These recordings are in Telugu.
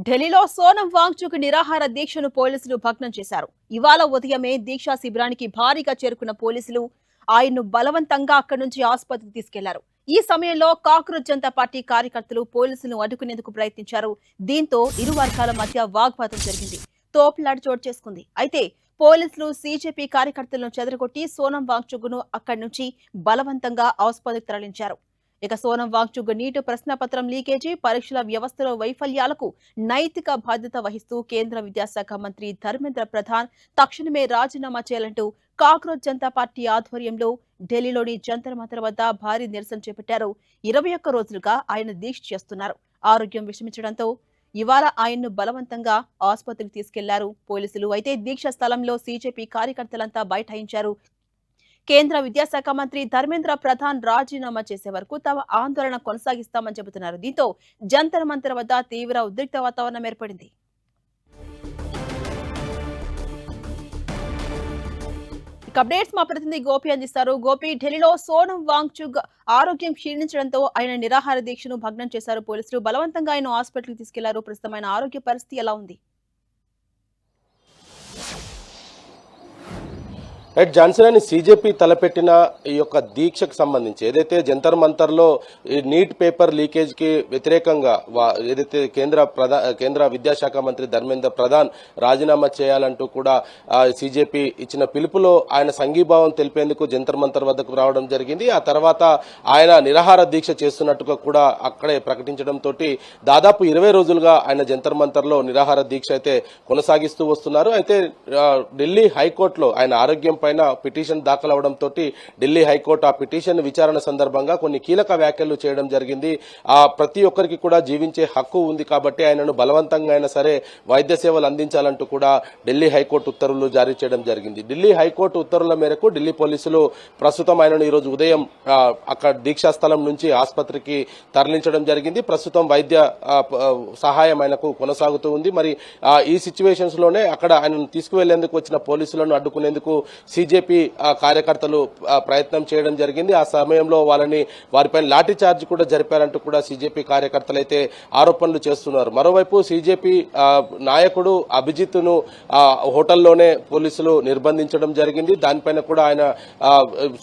ఢిల్లీలో సోనం వాంగ్చుక్ నిరాహార దీక్షను పోలీసులు భగ్నం చేశారు. ఇవాళ ఉదయమే దీక్షా శిబిరానికి భారీగా చేరుకున్న పోలీసులు ఆయన్ను బలవంతంగా అక్కడి నుంచి ఆసుపత్రికి తీసుకెళ్లారు. ఈ సమయంలో కాక్రోచ్ జనతా పార్టీ కార్యకర్తలు పోలీసులను అడ్డుకునేందుకు ప్రయత్నించారు. దీంతో ఇరు వర్గాల మధ్య వాగ్వాదం జరిగింది. తోపులాట చోటు చేసుకుంది. అయితే పోలీసులు సీజేపీ కార్యకర్తలను చెదరగొట్టి సోనం వాంగ్చుక్ ను అక్కడి నుంచి బలవంతంగా ఆసుపత్రికి తరలించారు. ఇక సోనం వాంగ్చుక్ నీటు ప్రశ్నపత్రం లీకేజీ, పరీక్షల వ్యవస్థలో వైఫల్యాలకు నైతిక బాధ్యత వహిస్తూ కేంద్ర విద్యాశాఖ మంత్రి ధర్మేంద్ర ప్రధాన్ తక్షణమే రాజీనామా చేయాలంటూ కాక్రోచ్ జనతా పార్టీ ఆధ్వర్యంలో ఢిల్లీలోని జంతర్ మంతర్ వద్ద భారీ నిరసన చేపట్టారు. 21 రోజులుగా ఆయన దీక్ష చేస్తున్నారు. ఆరోగ్యం విషమించడంతో ఇవాళ ఆయన్ను బలవంతంగా ఆసుపత్రికి తీసుకెళ్లారు పోలీసులు. అయితే దీక్ష స్థలంలో సీజేపీ కార్యకర్తలంతా బైఠాయించారు. కేంద్ర విద్యాశాఖ మంత్రి ధర్మేంద్ర ప్రధాన్ రాజీనామా చేసే వరకు తమ ఆందోళన కొనసాగిస్తామని చెబుతున్నారు. దీంతో జంతర్ మంతర్ వద్ద తీవ్ర ఉద్రిక్త వాతావరణం ఏర్పడింది. అప్డేట్స్ మా ప్రతినిధి గోపి అందిస్తారు. గోపి, ఢిల్లీలో సోనం వాంగ్చుక్ ఆరోగ్యం క్షీణించడంతో ఆయన నిరాహార దీక్షను భగ్నం చేశారు పోలీసులు. బలవంతంగా ఆయన హాస్పిటల్కి తీసుకెళ్లారు. ప్రస్తుతం ఆయన ఆరోగ్య పరిస్థితి ఎలా ఉంది? రైట్, జాన్సన్ అని సీజేపీ తలపెట్టిన ఈ యొక్క దీక్షకు సంబంధించి ఏదైతే జంతర్ మంతర్లో ఈ నీట్ పేపర్ లీకేజ్ కి వ్యతిరేకంగా ఏదైతే కేంద్ర విద్యాశాఖ మంత్రి ధర్మేంద్ర ప్రధాన్ రాజీనామా చేయాలంటూ కూడా సీజేపీ ఇచ్చిన పిలుపులో ఆయన సంఘీభావం తెలిపేందుకు జంతర్ మంతర్ వద్దకు రావడం జరిగింది. ఆ తర్వాత ఆయన నిరాహార దీక్ష చేస్తున్నట్టుగా కూడా అక్కడే ప్రకటించడంతో దాదాపు 20 రోజులుగా ఆయన జంతర్ మంతర్లో నిరాహార దీక్ష అయితే కొనసాగిస్తూ వస్తున్నారు. అయితే ఢిల్లీ హైకోర్టులో ఆయన ఆరోగ్యం పైన పిటిషన్ దాఖలు అవడంతో ఢిల్లీ హైకోర్టు ఆ పిటిషన్ విచారణ సందర్భంగా కొన్ని కీలక వ్యాఖ్యలు చేయడం జరిగింది. ప్రతి ఒక్కరికి కూడా జీవించే హక్కు ఉంది కాబట్టి ఆయనను బలవంతంగా అయినా సరే వైద్య సేవలు అందించాలంటూ కూడా ఢిల్లీ హైకోర్టు ఉత్తర్వులు జారీ చేయడం జరిగింది. ఢిల్లీ హైకోర్టు ఉత్తర్వుల మేరకు ఢిల్లీ పోలీసులు ప్రస్తుతం ఆయనను ఈరోజు ఉదయం అక్కడ దీక్షా స్థలం నుంచి ఆసుపత్రికి తరలించడం జరిగింది. ప్రస్తుతం వైద్య సహాయం ఆయనకు కొనసాగుతూ ఉంది. మరి ఈ సిచ్యువేషన్స్ లోనే అక్కడ ఆయనను తీసుకువెళ్లేందుకు వచ్చిన పోలీసులను అడ్డుకునేందుకు సీజేపీ కార్యకర్తలు ప్రయత్నం చేయడం జరిగింది. ఆ సమయంలో వారిపైన లాఠీ చార్జ్ కూడా జరిపారంటూ కూడా సీజేపీ కార్యకర్తలు అయితే ఆరోపణలు చేస్తున్నారు. మరోవైపు సీజేపీ నాయకుడు అభిజిత్ ను హోటల్లోనే పోలీసులు నిర్బంధించడం జరిగింది. దానిపైన కూడా ఆయన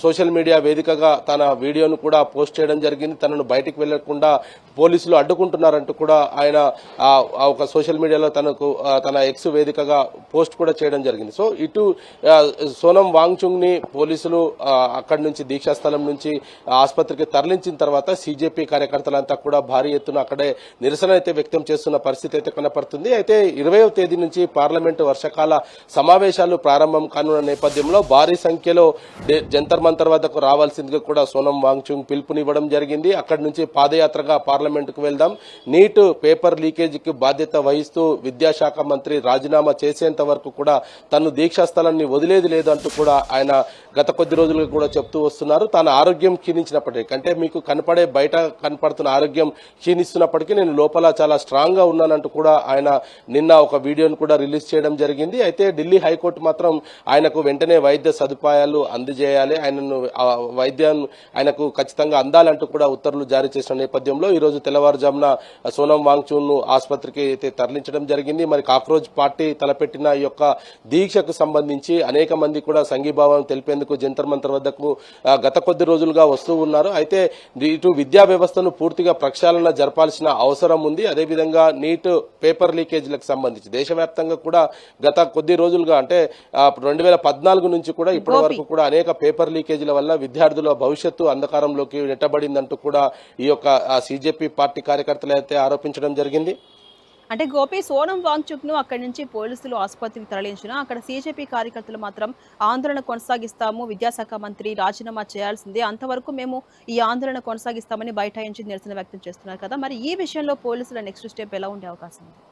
సోషల్ మీడియా వేదికగా తన వీడియోను కూడా పోస్ట్ చేయడం జరిగింది. తనను బయటికి వెళ్లకుండా పోలీసులు అడ్డుకుంటున్నారంటూ కూడా ఆయన ఒక సోషల్ మీడియాలో తన ఎక్స్ వేదికగా పోస్ట్ కూడా చేయడం జరిగింది. సో ఇటు సోనం వాంగ్చుక్ ని పోలీసులు అక్కడి నుంచి దీక్షా స్థలం నుంచి ఆసుపత్రికి తరలించిన తర్వాత సీజేపీ కార్యకర్తలంతా కూడా భారీ ఎత్తున అక్కడే నిరసన అయితే వ్యక్తం చేస్తున్న పరిస్థితి అయితే కనపడుతుంది. అయితే 20వ తేదీ నుంచి పార్లమెంటు వర్షకాల సమావేశాలు ప్రారంభం కానున్న నేపథ్యంలో భారీ సంఖ్యలో జంతర్ మంతర్ వద్దకు రావాల్సిందిగా కూడా సోనం వాంగ్చుక్ పిలుపునివ్వడం జరిగింది. అక్కడి నుంచి పాదయాత్రగా పార్లమెంటుకు వెళ్దాం, నీట్ పేపర్ లీకేజీకి బాధ్యత వహిస్తూ విద్యాశాఖ మంత్రి రాజీనామా చేసేంత వరకు కూడా తను దీక్షా స్థలాన్ని వదిలేది లేదు అంటూ కూడా ఆయన గత కొద్ది రోజులుగా కూడా చెప్తూ వస్తున్నారు. తన ఆరోగ్యం క్షీణించినప్పటికీ, అంటే మీకు బయట కనపడుతున్న ఆరోగ్యం క్షీణిస్తున్నప్పటికీ నేను లోపల చాలా స్ట్రాంగ్ గా ఉన్నానంటూ కూడా ఆయన నిన్న ఒక వీడియోను కూడా రిలీజ్ చేయడం జరిగింది. అయితే ఢిల్లీ హైకోర్టు మాత్రం ఆయనకు వెంటనే వైద్య సదుపాయాలు అందజేయాలి, వైద్యం ఆయనకు ఖచ్చితంగా అందాలంటూ కూడా ఉత్తర్వులు జారీ చేసిన నేపథ్యంలో ఈ రోజు తెల్లవారుజామున సోనం వాంగ్చుక్ ను ఆసుపత్రికి అయితే తరలించడం జరిగింది. మరి కాక్రోచ్ పార్టీ తలపెట్టిన ఈ యొక్క దీక్షకు సంబంధించి అనేక మంది కూడా సంఘీభావం తెలిపేందుకు జంతర్ మంతర్ వద్దకు గత కొద్ది రోజులుగా వస్తూ ఉన్నారు. అయితే ఇటు విద్యా వ్యవస్థను పూర్తిగా ప్రక్షాళన జరపాల్సిన అవసరం ఉంది. అదేవిధంగా నీట్ పేపర్ లీకేజీలకు సంబంధించి దేశవ్యాప్తంగా కూడా గత కొద్ది రోజులుగా, అంటే 2014 నుంచి కూడా ఇప్పటి వరకు కూడా అనేక పేపర్ లీకేజీల వల్ల విద్యార్థుల భవిష్యత్తు అంధకారంలోకి నెట్టబడిందంటూ కూడా ఈ యొక్క సీజేపీ పార్టీ కార్యకర్తలు అయితే ఆరోపించడం జరిగింది. అంటే గోపి, సోనం వాంగ్చుక్ ను అక్కడి నుంచి పోలీసులు ఆసుపత్రికి తరలించిన అక్కడ సీజేపీ కార్యకర్తలు మాత్రం ఆందోళన కొనసాగిస్తాము, విద్యాశాఖ మంత్రి రాజీనామా చేయాల్సిందే, అంతవరకు మేము ఈ ఆందోళన కొనసాగిస్తామని బైఠాయించి నిరసన వ్యక్తం చేస్తున్నారు కదా. మరి ఈ విషయంలో పోలీసుల నెక్స్ట్ స్టెప్ ఎలా ఉండే అవకాశం ఉంది?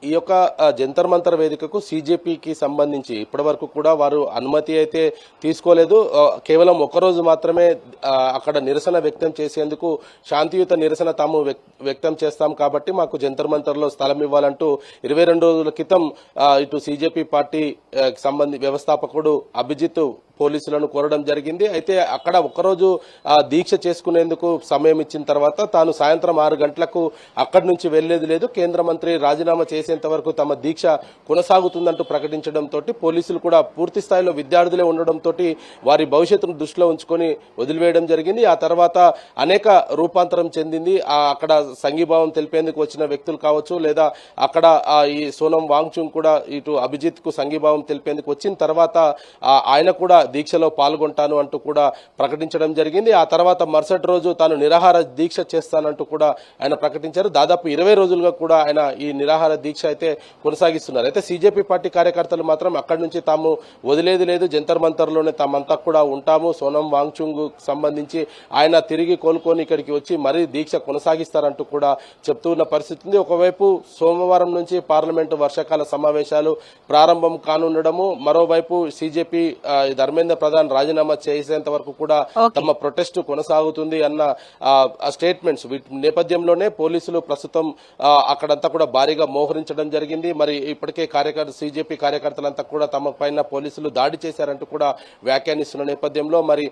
ఈ యొక్క జంతర్ మంతర్ వేదికకు సీజేపీకి సంబంధించి ఇప్పటి వరకు కూడా వారు అనుమతి అయితే తీసుకోలేదు. కేవలం ఒకరోజు మాత్రమే అక్కడ నిరసన వ్యక్తం చేసేందుకు శాంతియుత నిరసన తాము వ్యక్తం చేస్తాం కాబట్టి మాకు జంతర్ మంతర్లో స్థలం ఇవ్వాలంటూ 22 రోజుల క్రితం ఇటు సీజేపీ పార్టీ వ్యవస్థాపకుడు అభిజిత్ పోలీసులను కోరడం జరిగింది. అయితే అక్కడ ఒక్కరోజు దీక్ష చేసుకునేందుకు సమయం ఇచ్చిన తర్వాత తాను సాయంత్రం 6 గంటలకు అక్కడి నుంచి వెళ్లేది లేదు, కేంద్ర మంత్రి రాజీనామా చేసేంత వరకు తమ దీక్ష కొనసాగుతుందంటూ ప్రకటించడంతో పోలీసులు కూడా పూర్తి స్థాయిలో విద్యార్థులే ఉండడంతో వారి భవిష్యత్తును దృష్టిలో ఉంచుకొని వదిలివేయడం జరిగింది. ఆ తర్వాత అనేక రూపాంతరం చెందింది. అక్కడ సంఘీభావం తెలిపేందుకు వచ్చిన వ్యక్తులు కావచ్చు, లేదా అక్కడ ఈ సోనం వాంగ్చుక్ కూడా ఇటు అభిజిత్ కు సంఘీభావం తెలిపేందుకు వచ్చిన తర్వాత ఆయన కూడా దీక్షలో పాల్గొంటాను అంటూ కూడా ప్రకటించడం జరిగింది. ఆ తర్వాత మరుసటి రోజు తాను నిరాహార దీక్ష చేస్తానంటూ కూడా ఆయన ప్రకటించారు. దాదాపు 20 రోజులుగా కూడా ఆయన ఈ నిరాహార దీక్ష అయితే కొనసాగిస్తున్నారు. అయితే సీజేపీ పార్టీ కార్యకర్తలు మాత్రం అక్కడి నుంచి తాము వదిలేది లేదు, జంతర్ మంతర్లోనే తామంతా కూడా ఉంటాము, సోనం వాంగ్చుక్ సంబంధించి ఆయన తిరిగి కోలుకొని ఇక్కడికి వచ్చి మరీ దీక్ష కొనసాగిస్తారంటూ కూడా చెప్తూ ఉన్న పరిస్థితి ఉంది. ఒకవైపు సోమవారం నుంచి పార్లమెంటు వర్షాకాల సమావేశాలు ప్రారంభం కానుండడము, మరోవైపు సీజేపీ ధర్మేంద్ర ప్రధాన్ రాజీనామా చేసేంత వరకు కూడా తమ ప్రొటెస్ట్ కొనసాగుతుంది అన్న స్టేట్మెంట్స్ వీటి నేపథ్యంలోనే పోలీసులు ప్రస్తుతం అక్కడంతా కూడా భారీగా మోహరించడం జరిగింది. మరి ఇప్పటికే సీజేపీ కార్యకర్తలంతా కూడా తమ పైన పోలీసులు దాడి చేశారంటూ కూడా వ్యాఖ్యానిస్తున్న నేపథ్యంలో మరి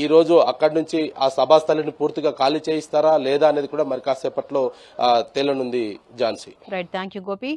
ఈ రోజు అక్కడి నుంచి ఆ సభాస్థలిని పూర్తిగా ఖాళీ చేయిస్తారా లేదా అనేది కూడా మరి కాసేపట్లో తేలనుంది Jhansi. Right, thank you Gopi.